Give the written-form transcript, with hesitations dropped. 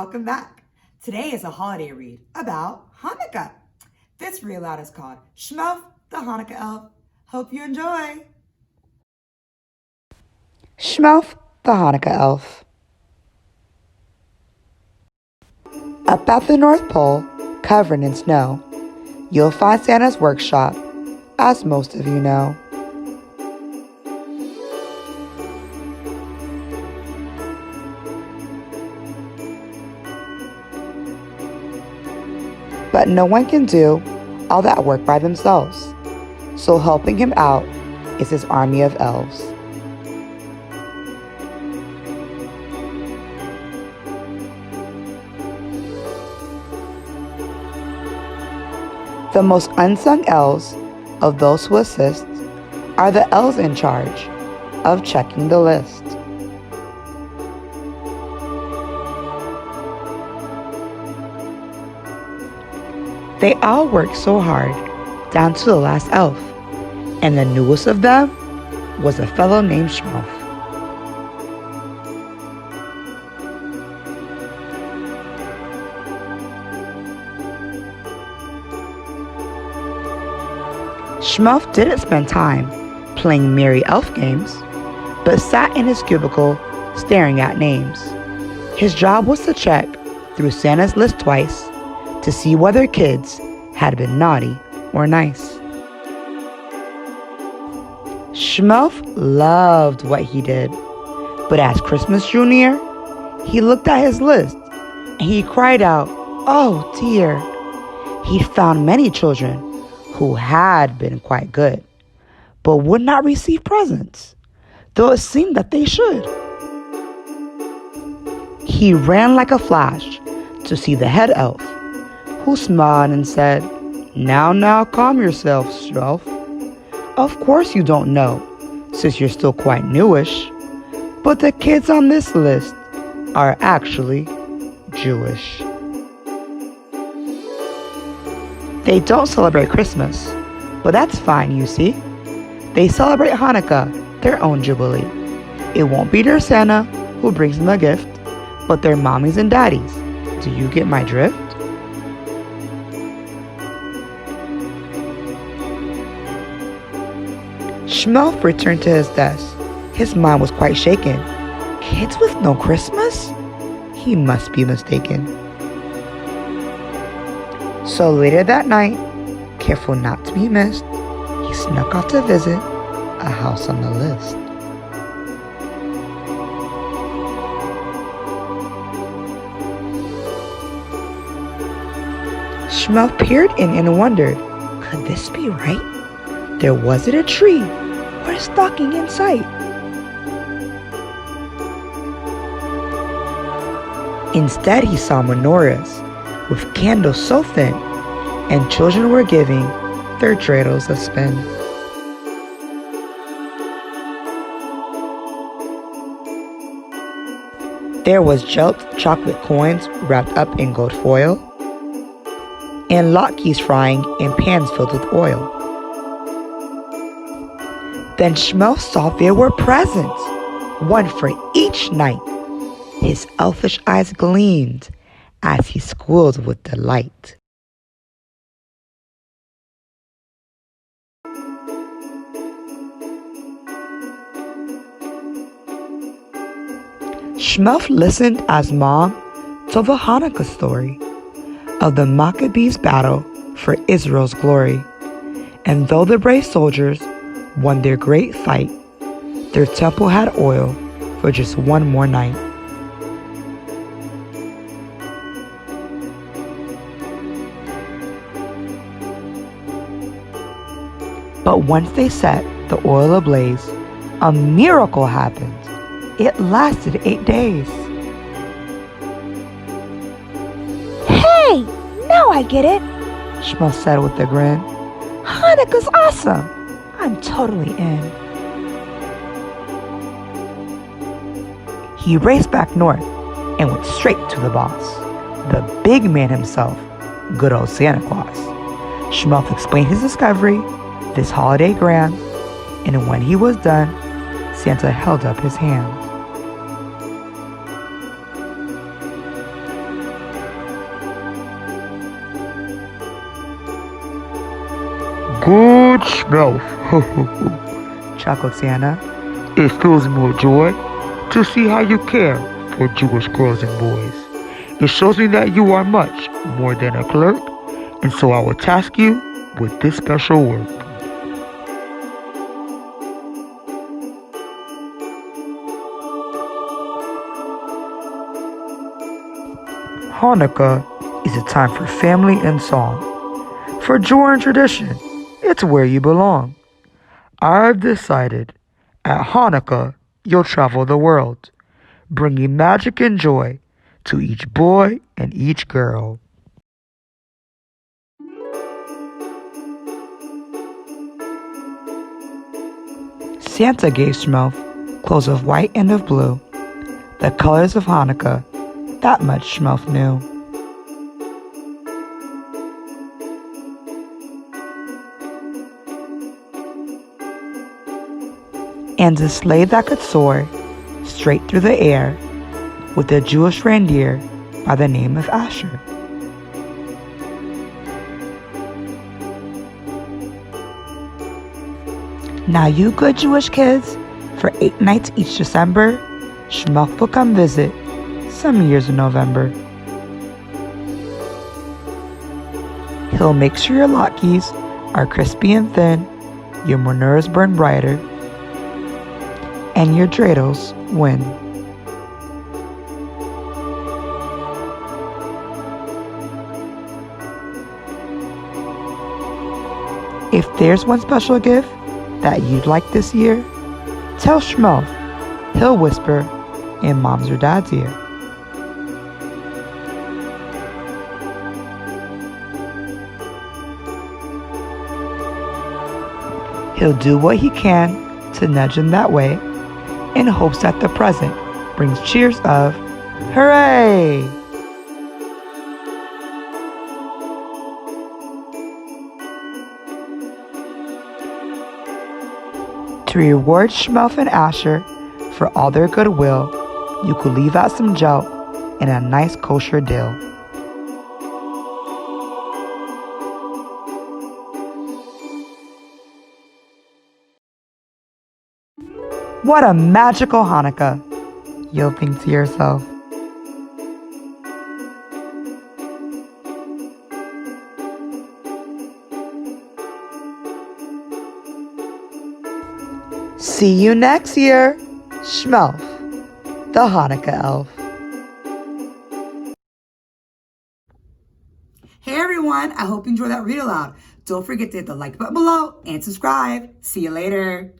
welcome back. Today is a holiday read about Hanukkah. This read aloud is called Smelf the Hanukkah Elf. Hope you enjoy. Smelf the Hanukkah Elf. Up at the North Pole, covered in snow, you'll find Santa's workshop, as most of you know. But no one can do all that work by themselves, so helping him out is his army of elves. The most unsung elves of those who assist are the elves in charge of checking the list. They all worked so hard, down to the last elf, and the newest of them was a fellow named Smelf. Smelf didn't spend time playing merry elf games, but sat in his cubicle staring at names. His job was to check through Santa's list twice to see whether kids had been naughty or nice. Smelf loved what he did, but as Christmas drew near, he looked at his list and he cried out, "Oh dear!" He'd found many children who had been quite good, but would not receive presents, though it seemed that they should. He ran like a flash to see the head elf, who smiled and said, Now, calm yourself, Smelf. Of course you don't know, since you're still quite newish, but the kids on this list are actually Jewish. They don't celebrate Christmas, but that's fine, you see. They celebrate Hanukkah, their own jubilee. It won't be their Santa who brings them a gift, but their mommies and daddies. Do you get my drift? Smelf returned to his desk. His mind was quite shaken. Kids with no Christmas? He must be mistaken. So later that night, careful not to be missed, he snuck off to visit a house on the list. Smelf peered in and wondered, could this be right? There wasn't a tree or a stocking in sight. Instead, he saw menorahs with candles so thin, and children were giving their dreidels a spin. There was gelled chocolate coins wrapped up in gold foil, and latkes frying in pans filled with oil. Then Smelf saw there were presents, one for each night. His elfish eyes gleamed as he squealed with delight. Smelf listened as Mom told the Hanukkah story of the Maccabees' battle for Israel's glory. And though the brave soldiers won their great fight, their temple had oil for just one more night. But once they set the oil ablaze, a miracle happened. It lasted 8 days. Hey, now I get it, Smelf said with a grin. Hanukkah's awesome. I'm totally in. He raced back north and went straight to the boss, the big man himself, good old Santa Claus. Smelf explained his discovery, this holiday grand, and when he was done, Santa held up his hand. good smell. chuckled Santa. It fills me with joy to see how you care for Jewish girls and boys. It shows me that you are much more than a clerk, and so I will task you with this special work. Hanukkah is a time for family and song. For joy and tradition, it's where you belong. I've decided at Hanukkah you'll travel the world, bringing magic and joy to each boy and each girl. Santa gave Smelf clothes of white and of blue, the colors of Hanukkah, that much Smelf knew. And a sleigh that could soar straight through the air with a Jewish reindeer by the name of Asher. Now you good Jewish kids, for 8 nights each December, Smelf will come visit some years in November. He'll make sure your latkes are crispy and thin, your menorahs burn brighter, and your dreidels win. If there's one special gift that you'd like this year, tell Smelf. He'll whisper in Mom's or Dad's ear. He'll do what he can to nudge him that way in hopes that the present brings cheers of hooray! To reward Smelf and Asher for all their goodwill, you could leave out some gelt and a nice kosher dill. What a magical Hanukkah, you'll think to yourself. See you next year, Smelf the Hanukkah Elf. Hey everyone, I hope you enjoyed that read aloud. Don't forget to hit the like button below and subscribe. See you later.